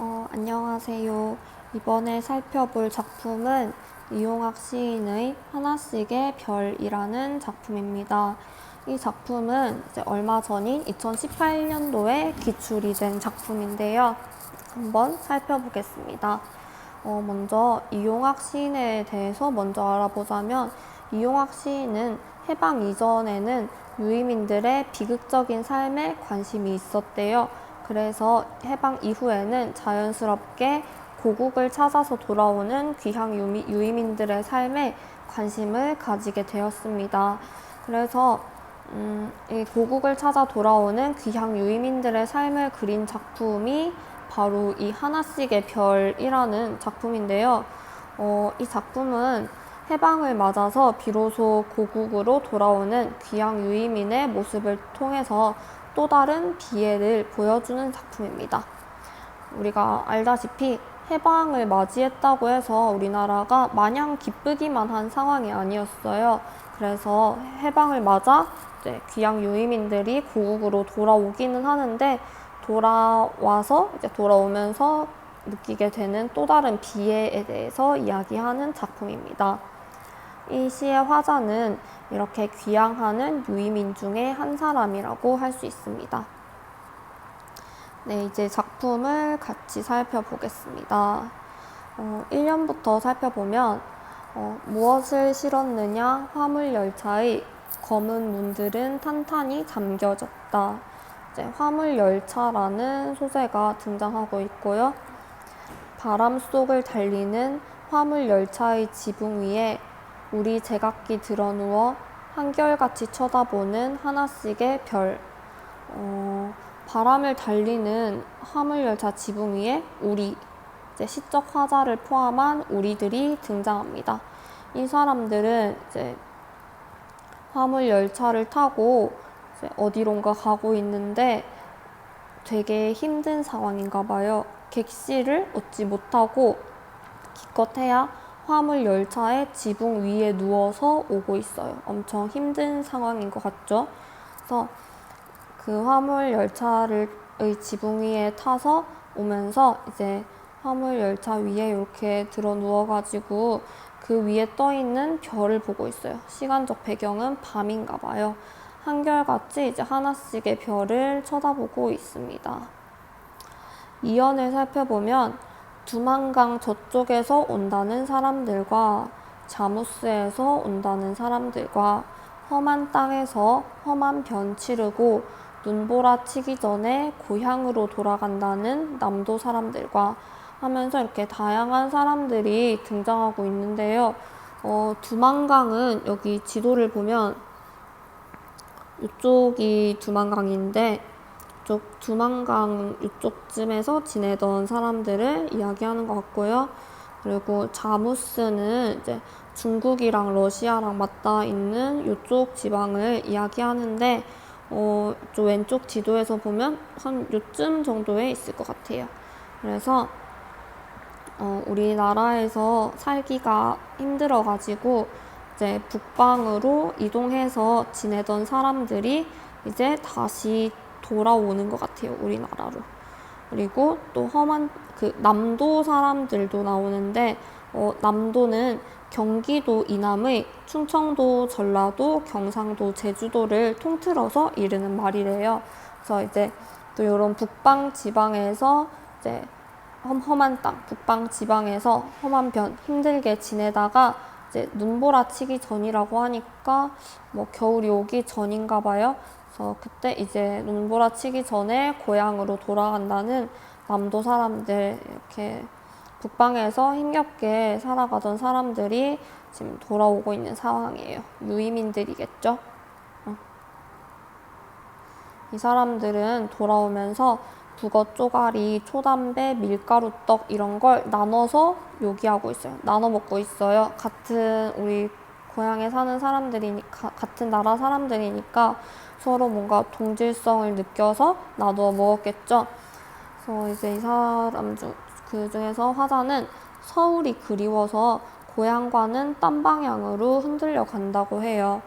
안녕하세요. 이번에 살펴볼 작품은 이용학 시인의 하나씩의 별이라는 작품입니다. 이 작품은 이제 얼마 전인 2018년도에 기출이 된 작품인데요. 한번 살펴보겠습니다. 먼저 이용학 시인에 대해서 먼저 알아보자면, 이용학 시인은 해방 이전에는 유의민들의 비극적인 삶에 관심이 있었대요. 그래서 해방 이후에는 자연스럽게 고국을 찾아서 돌아오는 귀향 유의민들의 삶에 관심을 가지게 되었습니다. 그래서 이 고국을 찾아 돌아오는 귀향 유의민들의 삶을 그린 작품이 바로 이 하나씩의 별이라는 작품인데요. 이 작품은 해방을 맞아서 비로소 고국으로 돌아오는 귀향 유의민의 모습을 통해서 또 다른 비애를 보여주는 작품입니다. 우리가 알다시피 해방을 맞이했다고 해서 우리나라가 마냥 기쁘기만 한 상황이 아니었어요. 그래서 해방을 맞아 이제 귀향 유의민들이 고국으로 돌아오기는 하는데, 돌아오면서 느끼게 되는 또 다른 비애에 대해서 이야기하는 작품입니다. 이 시의 화자는 이렇게 귀향하는 유의민 중에 한 사람이라고 할 수 있습니다. 네, 이제 작품을 같이 살펴보겠습니다. 1년부터 살펴보면 무엇을 실었느냐 화물열차의 검은 문들은 탄탄히 잠겨졌다. 이제 화물열차라는 소재가 등장하고 있고요. 바람 속을 달리는 화물열차의 지붕 위에 우리 제각기 드러누워 한결같이 쳐다보는 하나씩의 별. 바람을 달리는 화물열차 지붕 위에 우리, 이제 시적 화자를 포함한 우리들이 등장합니다. 이 사람들은 이제 화물열차를 타고 이제 어디론가 가고 있는데 되게 힘든 상황인가 봐요. 객실을 얻지 못하고 기껏해야 화물 열차의 지붕 위에 누워서 오고 있어요. 엄청 힘든 상황인 것 같죠? 그래서 그 화물 열차의 지붕 위에 타서 오면서 이제 화물 열차 위에 이렇게 들어 누워가지고 그 위에 떠 있는 별을 보고 있어요. 시간적 배경은 밤인가 봐요. 한결같이 이제 하나씩의 별을 쳐다보고 있습니다. 이연을 살펴보면 두만강 저쪽에서 온다는 사람들과 자무스에서 온다는 사람들과 험한 땅에서 험한 변 치르고 눈보라 치기 전에 고향으로 돌아간다는 남도 사람들과 하면서 이렇게 다양한 사람들이 등장하고 있는데요. 두만강은 여기 지도를 보면 이쪽이 두만강인데, 이쪽 두만강 이쪽쯤에서 지내던 사람들을 이야기하는 것 같고요. 그리고 자무스는 이제 중국이랑 러시아랑 맞닿아 있는 이쪽 지방을 이야기하는데, 저 왼쪽 지도에서 보면 한 요쯤 정도에 있을 것 같아요. 그래서 우리나라에서 살기가 힘들어가지고 이제 북방으로 이동해서 지내던 사람들이 이제 다시 돌아오는 것 같아요, 우리나라로. 그리고 또 험한 남도 사람들도 나오는데, 남도는 경기도 이남의 충청도, 전라도, 경상도, 제주도를 통틀어서 이르는 말이래요. 그래서 이제 또 이런 북방 지방에서 이제 험한 땅, 북방 지방에서 험한 변, 힘들게 지내다가 이제 눈보라 치기 전이라고 하니까 뭐 겨울이 오기 전인가 봐요. 그래서 그때 이제 눈보라 치기 전에 고향으로 돌아간다는 남도 사람들, 이렇게 북방에서 힘겹게 살아가던 사람들이 지금 돌아오고 있는 상황이에요. 유이민들이겠죠. 이 사람들은 돌아오면서 북어 쪼가리, 초담배, 밀가루떡 이런 걸 나눠서 요기하고 있어요. 나눠 먹고 있어요. 같은 우리 고향에 사는 사람들이니까, 같은 나라 사람들이니까 서로 뭔가 동질성을 느껴서 나누어 먹었겠죠. 그래서 이제 이 사람 그 중에서 화자는 서울이 그리워서 고향과는 딴 방향으로 흔들려 간다고 해요.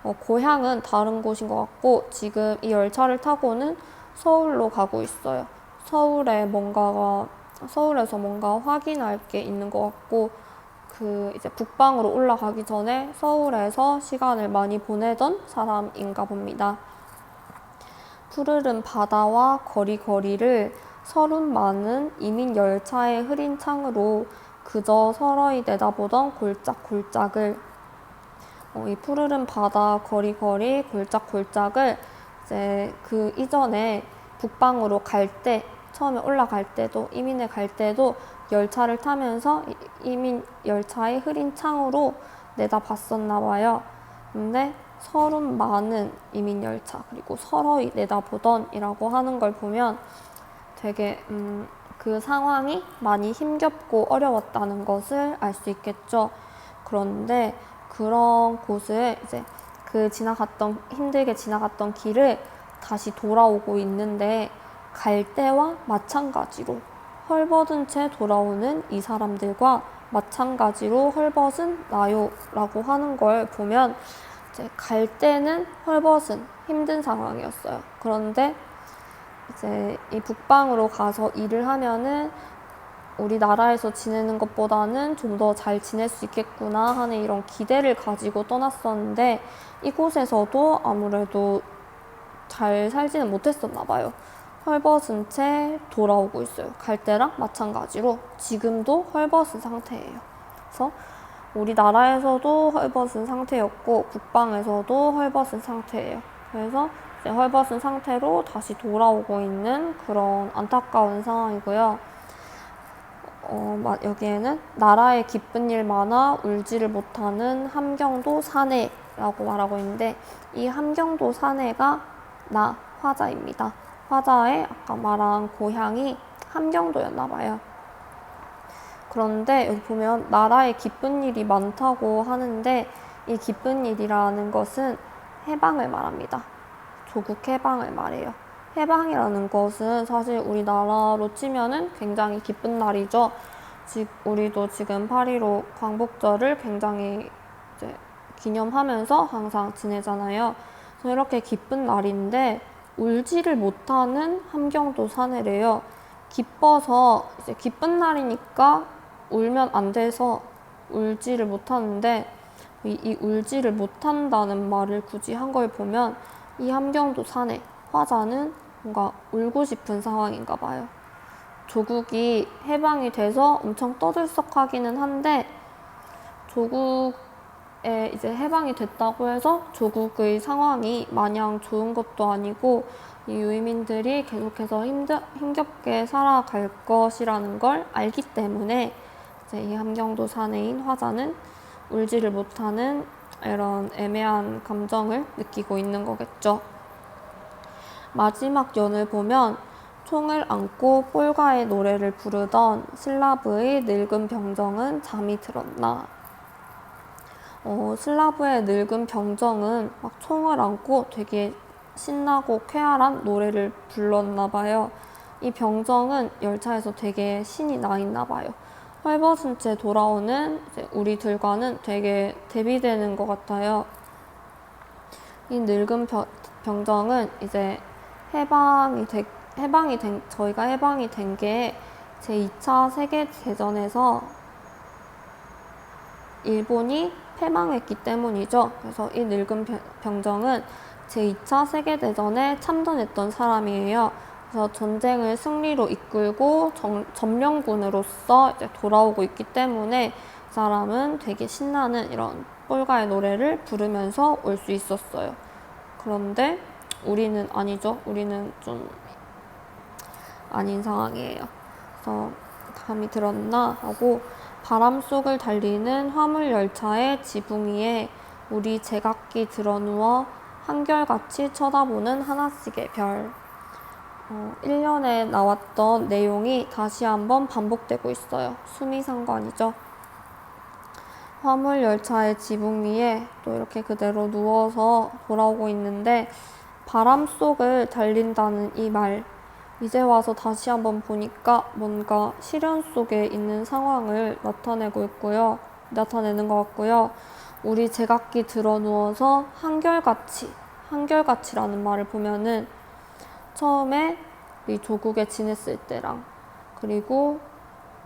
고향은 다른 곳인 것 같고 지금 이 열차를 타고는 서울로 가고 있어요. 서울에 뭔가가 서울에서 뭔가 확인할 게 있는 것 같고, 이제 북방으로 올라가기 전에 서울에서 시간을 많이 보내던 사람인가 봅니다. 푸르른 바다와 거리거리를 서른 많은 이민 열차의 흐린 창으로 그저 서러이 내다보던 골짝골짝을, 이 푸르른 바다 거리거리 골짝골짝을 이제 그 이전에 북방으로 갈 때, 처음에 올라갈 때도, 이민에 갈 때도 열차를 타면서 이민 열차의 흐린 창으로 내다봤었나 봐요. 근데 서른 많은 이민 열차, 그리고 서러이 내다보던 이라고 하는 걸 보면 되게 그 상황이 많이 힘겹고 어려웠다는 것을 알 수 있겠죠. 그런데 그런 곳을 이제 힘들게 지나갔던 길을 다시 돌아오고 있는데, 갈 때와 마찬가지로 헐벗은 채 돌아오는 이 사람들과 마찬가지로 헐벗은 나요 라고 하는 걸 보면, 이제 갈 때는 헐벗은 힘든 상황이었어요. 그런데 이제 이 북방으로 가서 일을 하면은 우리나라에서 지내는 것보다는 좀 더 잘 지낼 수 있겠구나 하는 이런 기대를 가지고 떠났었는데, 이곳에서도 아무래도 잘 살지는 못했었나 봐요. 헐벗은 채 돌아오고 있어요. 갈 때랑 마찬가지로 지금도 헐벗은 상태예요. 그래서 우리나라에서도 헐벗은 상태였고 북방에서도 헐벗은 상태예요. 그래서 이제 헐벗은 상태로 다시 돌아오고 있는 그런 안타까운 상황이고요. 여기에는 나라의 기쁜 일 많아 울지를 못하는 함경도 사내라고 말하고 있는데, 이 함경도 사내가 나 화자입니다. 화자의 아까 말한 고향이 함경도였나 봐요. 그런데 여기 보면 나라에 기쁜 일이 많다고 하는데, 이 기쁜 일이라는 것은 해방을 말합니다. 조국 해방을 말해요. 해방이라는 것은 사실 우리나라로 치면은 굉장히 기쁜 날이죠. 우리도 지금 8.15 광복절을 굉장히 이제 기념하면서 항상 지내잖아요. 그래서 이렇게 기쁜 날인데 울지를 못하는 함경도 사내래요. 기뻐서 이제 기쁜 날이니까 울면 안 돼서 울지를 못하는데, 이 울지를 못한다는 말을 굳이 한 걸 보면 이 함경도 사내 화자는 뭔가 울고 싶은 상황인가 봐요. 조국이 해방이 돼서 엄청 떠들썩하기는 한데, 조국에 이제 해방이 됐다고 해서 조국의 상황이 마냥 좋은 것도 아니고, 이 유민들이 계속해서 힘겹게 살아갈 것이라는 걸 알기 때문에 이제 이 함경도 사내인 화자는 울지를 못하는 이런 애매한 감정을 느끼고 있는 거겠죠. 마지막 연을 보면 총을 안고 폴가의 노래를 부르던 슬라브의 늙은 병정은 잠이 들었나. 슬라브의 늙은 병정은 막 총을 안고 되게 신나고 쾌활한 노래를 불렀나 봐요. 이 병정은 열차에서 되게 신이 나 있나 봐요. 헐벗은 채 돌아오는 이제 우리들과는 되게 대비되는 것 같아요. 이 늙은 병정은 이제 저희가 해방이 된 게 제2차 세계대전에서 일본이 패망했기 때문이죠. 그래서 이 늙은 병정은 제2차 세계대전에 참전했던 사람이에요. 그래서 전쟁을 승리로 이끌고 점령군으로서 이제 돌아오고 있기 때문에 이 사람은 되게 신나는 이런 폴가의 노래를 부르면서 올 수 있었어요. 그런데 우리는 아니죠. 우리는 좀 아닌 상황이에요. 그래서 잠이 들었나 하고, 바람 속을 달리는 화물열차의 지붕 위에 우리 제각기 드러누워 한결같이 쳐다보는 하나씩의 별. 1년에 나왔던 내용이 다시 한번 반복되고 있어요. 수미상관이죠. 화물열차의 지붕 위에 또 이렇게 그대로 누워서 돌아오고 있는데, 바람 속을 달린다는 이 말, 이제 와서 다시 한번 보니까 뭔가 시련 속에 있는 상황을 나타내는 것 같고요. 우리 제각기 들어 누워서 한결같이라는 말을 보면은 처음에 이 조국에 지냈을 때랑, 그리고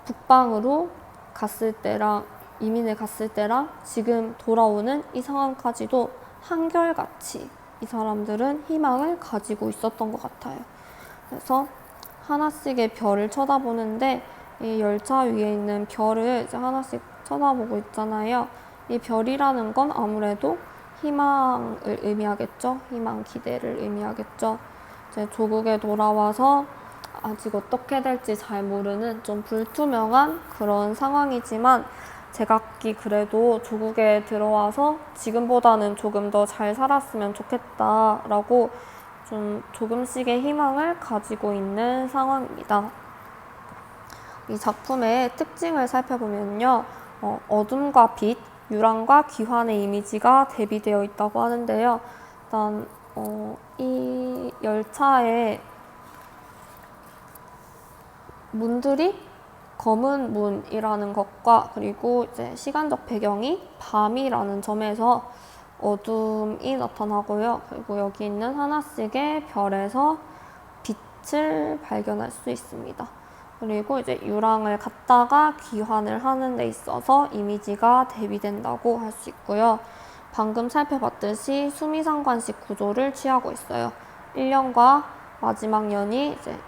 북방으로 갔을 때랑 이민을 갔을 때랑 지금 돌아오는 이 상황까지도 한결같이 이 사람들은 희망을 가지고 있었던 것 같아요. 그래서 하나씩의 별을 쳐다보는데 이 열차 위에 있는 별을 이제 하나씩 쳐다보고 있잖아요. 이 별이라는 건 아무래도 희망을 의미하겠죠. 희망, 기대를 의미하겠죠. 이제 조국에 돌아와서 아직 어떻게 될지 잘 모르는 좀 불투명한 그런 상황이지만 제각기 그래도 조국에 들어와서 지금보다는 조금 더 잘 살았으면 좋겠다라고 좀 조금씩의 희망을 가지고 있는 상황입니다. 이 작품의 특징을 살펴보면요. 어둠과 빛, 유랑과 기환의 이미지가 대비되어 있다고 하는데요. 일단 이 열차의 문들이 검은 문이라는 것과 그리고 이제 시간적 배경이 밤이라는 점에서 어둠이 나타나고요. 그리고 여기 있는 하나씩의 별에서 빛을 발견할 수 있습니다. 그리고 이제 유랑을 갖다가 기환을 하는 데 있어서 이미지가 대비된다고 할 수 있고요. 방금 살펴봤듯이 수미상관식 구조를 취하고 있어요. 1년과 마지막 년이 이제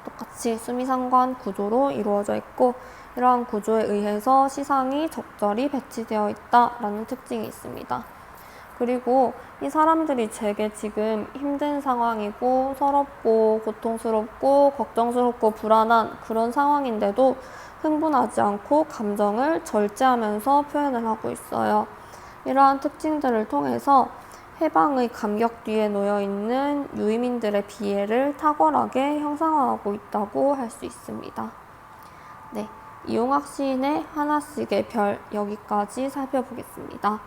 똑같이 수미상관 구조로 이루어져 있고 이러한 구조에 의해서 시상이 적절히 배치되어 있다라는 특징이 있습니다. 그리고 이 사람들이 되게 지금 힘든 상황이고 서럽고 고통스럽고 걱정스럽고 불안한 그런 상황인데도 흥분하지 않고 감정을 절제하면서 표현을 하고 있어요. 이러한 특징들을 통해서 해방의 감격 뒤에 놓여있는 유의민들의 비애를 탁월하게 형상화하고 있다고 할 수 있습니다. 네, 이용학 시인의 하나씩의 별 여기까지 살펴보겠습니다.